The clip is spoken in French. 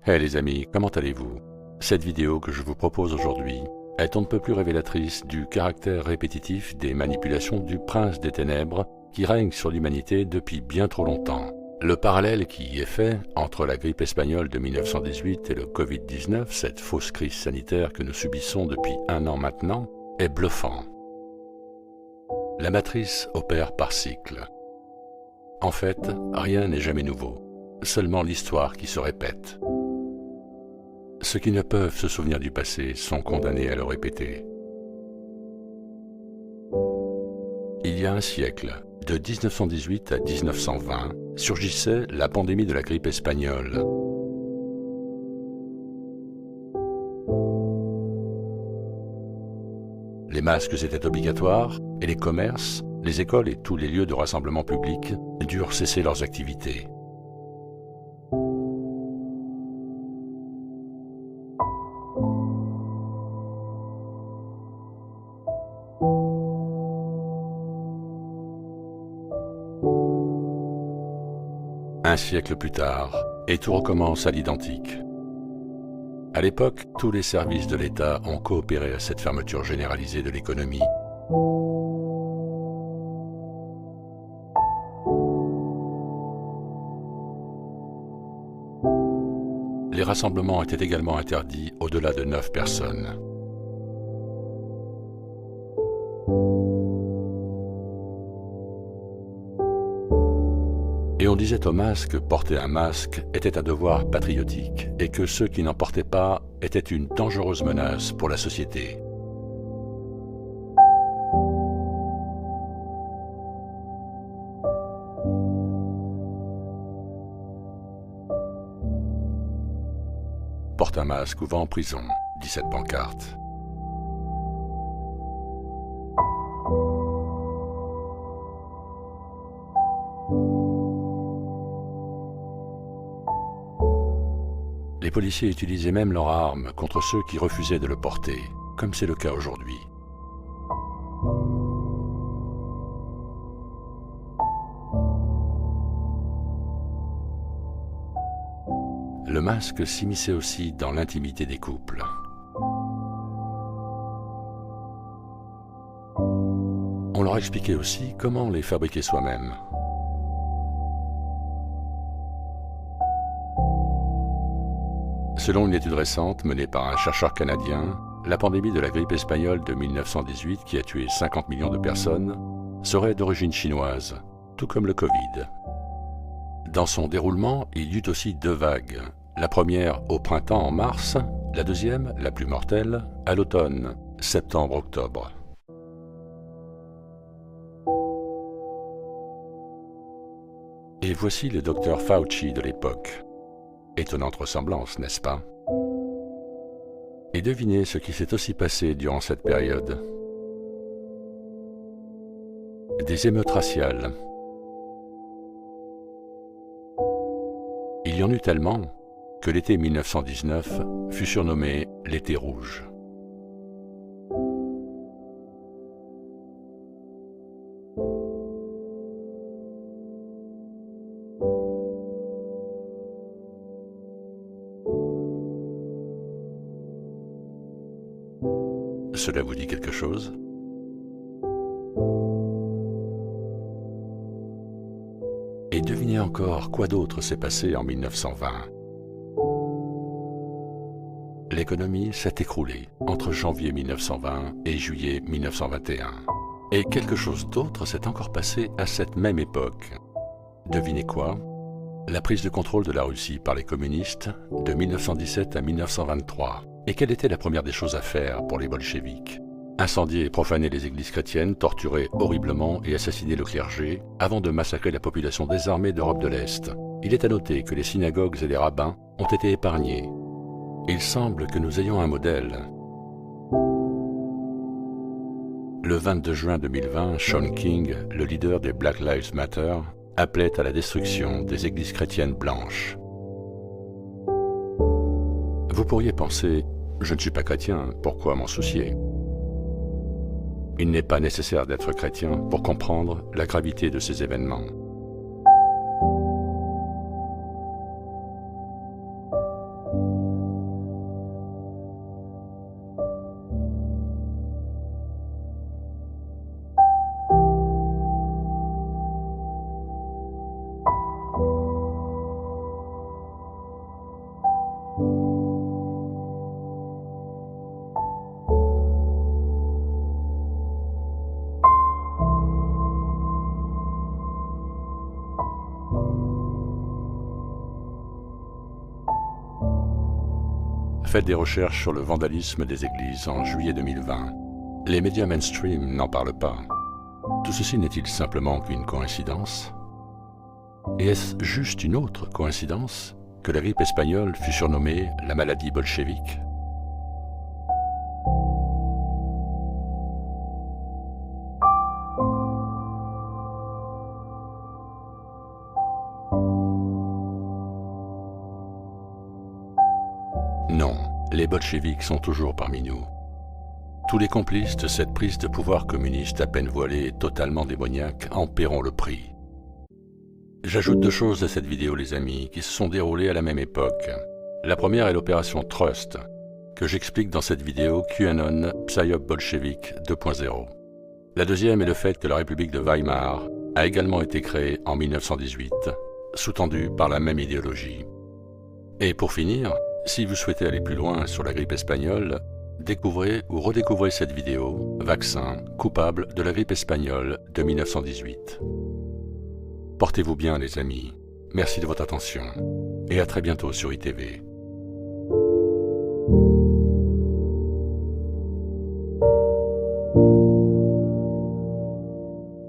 Hey les amis, comment allez-vous? Cette vidéo que je vous propose aujourd'hui est on ne peut plus révélatrice du caractère répétitif des manipulations du prince des ténèbres qui règne sur l'humanité depuis bien trop longtemps. Le parallèle qui y est fait entre la grippe espagnole de 1918 et le Covid-19, cette fausse crise sanitaire que nous subissons depuis 1 an maintenant, est bluffant. La matrice opère par cycle. En fait, rien n'est jamais nouveau, seulement l'histoire qui se répète. Ceux qui ne peuvent se souvenir du passé sont condamnés à le répéter. Il y a un siècle, de 1918 à 1920, surgissait la pandémie de la grippe espagnole. Les masques étaient obligatoires et les commerces, les écoles et tous les lieux de rassemblement public durent cesser leurs activités. Un siècle plus tard, et tout recommence à l'identique. À l'époque, tous les services de l'État ont coopéré à cette fermeture généralisée de l'économie. Les rassemblements étaient également interdits au-delà de 9 personnes. Et on disait aux masques que porter un masque était un devoir patriotique et que ceux qui n'en portaient pas étaient une dangereuse menace pour la société. Porte un masque ou va en prison, dit cette pancarte. Les policiers utilisaient même leurs armes contre ceux qui refusaient de le porter, comme c'est le cas aujourd'hui. Le masque s'immisçait aussi dans l'intimité des couples. On leur expliquait aussi comment les fabriquer soi-même. Selon une étude récente menée par un chercheur canadien, la pandémie de la grippe espagnole de 1918, qui a tué 50 millions de personnes, serait d'origine chinoise, tout comme le Covid. Dans son déroulement, il y eut aussi 2 vagues. La première au printemps en mars, la deuxième, la plus mortelle, à l'automne, septembre-octobre. Et voici le docteur Fauci de l'époque. Étonnante ressemblance, n'est-ce pas? Et devinez ce qui s'est aussi passé durant cette période. Des émeutes raciales. Il y en eut tellement que l'été 1919 fut surnommé l'été rouge. Cela vous dit quelque chose? Et devinez encore quoi d'autre s'est passé en 1920. L'économie s'est écroulée entre janvier 1920 et juillet 1921. Et quelque chose d'autre s'est encore passé à cette même époque. Devinez quoi? La prise de contrôle de la Russie par les communistes de 1917 à 1923. Et quelle était la première des choses à faire pour les bolcheviks? Incendier et profaner les églises chrétiennes, torturer horriblement et assassiner le clergé, avant de massacrer la population désarmée d'Europe de l'Est. Il est à noter que les synagogues et les rabbins ont été épargnés. Il semble que nous ayons un modèle. Le 22 juin 2020, Shaun King, le leader des Black Lives Matter, appelait à la destruction des églises chrétiennes blanches. Vous pourriez penser, je ne suis pas chrétien, pourquoi m'en soucier? Il n'est pas nécessaire d'être chrétien pour comprendre la gravité de ces événements. Faites des recherches sur le vandalisme des églises en juillet 2020. Les médias mainstream n'en parlent pas. Tout ceci n'est-il simplement qu'une coïncidence? Et est-ce juste une autre coïncidence que la grippe espagnole fut surnommée la maladie bolchevique? Non, les bolcheviks sont toujours parmi nous. Tous les complices de cette prise de pouvoir communiste à peine voilée et totalement démoniaque en paieront le prix. J'ajoute 2 choses à cette vidéo, les amis, qui se sont déroulées à la même époque. La première est l'opération Trust, que j'explique dans cette vidéo QAnon Psyop Bolchevique 2.0. La deuxième est le fait que la République de Weimar a également été créée en 1918, sous-tendue par la même idéologie. Et pour finir, si vous souhaitez aller plus loin sur la grippe espagnole, découvrez ou redécouvrez cette vidéo « Vaccin coupable de la grippe espagnole de 1918 ». Portez-vous bien les amis, merci de votre attention et à très bientôt sur ITV.